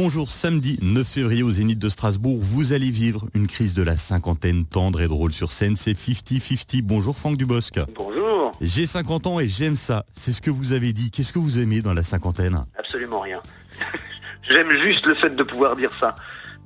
Bonjour, samedi 9 février au Zénith de Strasbourg, vous allez vivre une crise de la cinquantaine tendre et drôle sur scène, c'est 50-50. Bonjour Franck Dubosc. Bonjour. J'ai 50 ans et j'aime ça, c'est ce que vous avez dit. Qu'est-ce que vous aimez dans la cinquantaine? Absolument rien. J'aime juste le fait de pouvoir dire ça,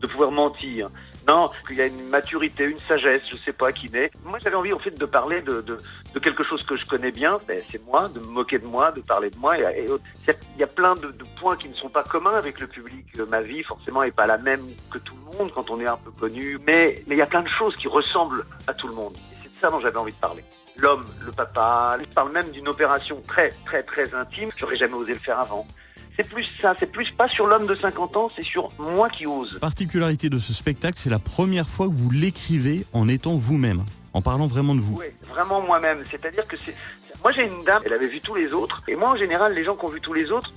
de pouvoir mentir. Non, il y a une maturité, une sagesse, je sais pas, qui naît. Moi, j'avais envie, en fait, de parler de quelque chose que je connais bien, c'est moi, de me moquer de moi, de parler de moi. Il y a plein de points qui ne sont pas communs avec le public. Ma vie, forcément, n'est pas la même que tout le monde quand on est un peu connu. Mais il y a plein de choses qui ressemblent à tout le monde. Et c'est de ça dont j'avais envie de parler. L'homme, le papa, je parle même d'une opération très, très, très intime. J'aurais jamais osé le faire avant. C'est plus ça, c'est plus pas sur l'homme de 50 ans, c'est sur moi qui ose. Particularité de ce spectacle, c'est la première fois que vous l'écrivez en étant vous-même, en parlant vraiment de vous. Oui, vraiment moi-même. C'est-à-dire que moi j'ai une dame, elle avait vu tous les autres, et moi en général, les gens qui ont vu tous les autres,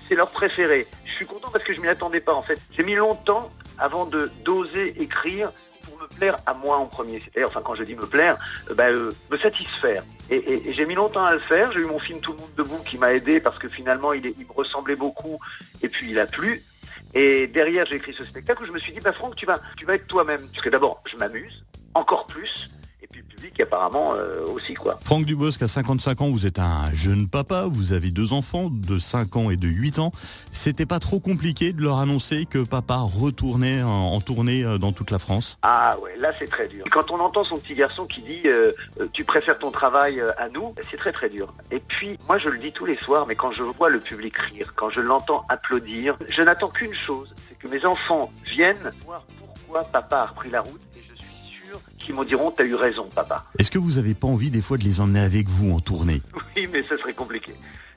c'est leur préféré. Je suis content parce que je m'y attendais pas en fait. J'ai mis longtemps avant d'oser écrire pour me plaire à moi en premier. C'est-à-dire, enfin quand je dis me plaire, me satisfaire. Et j'ai mis longtemps à le faire. J'ai eu mon film Tout le monde debout qui m'a aidé parce que finalement il me ressemblait beaucoup et puis il a plu. Et derrière j'ai écrit ce spectacle où je me suis dit Franck, tu vas être toi-même. Parce que d'abord je m'amuse, encore plus. Et puis le public apparemment aussi quoi. Franck Dubosc, à 55 ans, vous êtes un jeune papa, vous avez 2 enfants de 5 ans et de 8 ans. C'était pas trop compliqué de leur annoncer que papa retournait en tournée dans toute la France? Ah ouais, là c'est très dur. Quand on entend son petit garçon qui dit tu préfères ton travail à nous, c'est très très dur. Et puis moi je le dis tous les soirs, mais quand je vois le public rire, quand je l'entends applaudir, je n'attends qu'une chose, c'est que mes enfants viennent voir pourquoi papa a repris la route. Qui me diront t'as eu raison papa. Est-ce que vous avez pas envie des fois de les emmener avec vous en tournée? Oui, mais ça serait compliqué.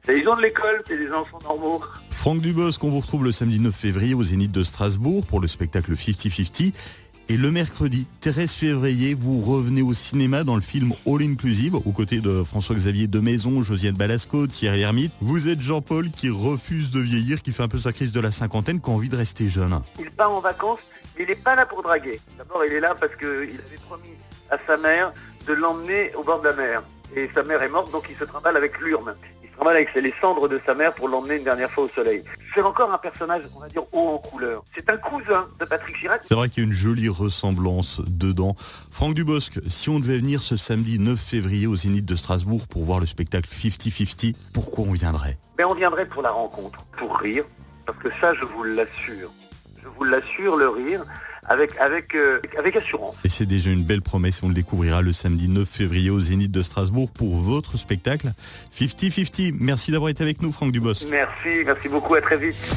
Ils ont de l'école, c'est des enfants normaux. Franck Dubosc, on vous retrouve le samedi 9 février au Zénith de Strasbourg pour le spectacle 50-50. Et le mercredi 13 février, vous revenez au cinéma dans le film All Inclusive, aux côtés de François-Xavier Demaison, Josiane Balasco, Thierry Lhermitte. Vous êtes Jean-Paul qui refuse de vieillir, qui fait un peu sa crise de la cinquantaine, qui a envie de rester jeune. Il part en vacances, mais il n'est pas là pour draguer. D'abord, il est là parce qu'il avait promis à sa mère de l'emmener au bord de la mer. Et sa mère est morte, donc il se trimballe avec l'urne. Il se trimballe avec les cendres de sa mère pour l'emmener une dernière fois au soleil. C'est encore un personnage, on va dire, haut en couleur. C'est un cousin de Patrick Chirac. C'est vrai qu'il y a une jolie ressemblance dedans. Franck Dubosc, si on devait venir ce samedi 9 février au Zénith de Strasbourg pour voir le spectacle 50-50, pourquoi on viendrait? On viendrait pour la rencontre, pour rire, parce que ça, je vous l'assure. Je vous l'assure, le rire, avec assurance. Et c'est déjà une belle promesse, on le découvrira le samedi 9 février au Zénith de Strasbourg pour votre spectacle 50-50. Merci d'avoir été avec nous, Franck Dubosc. Merci beaucoup, à très vite.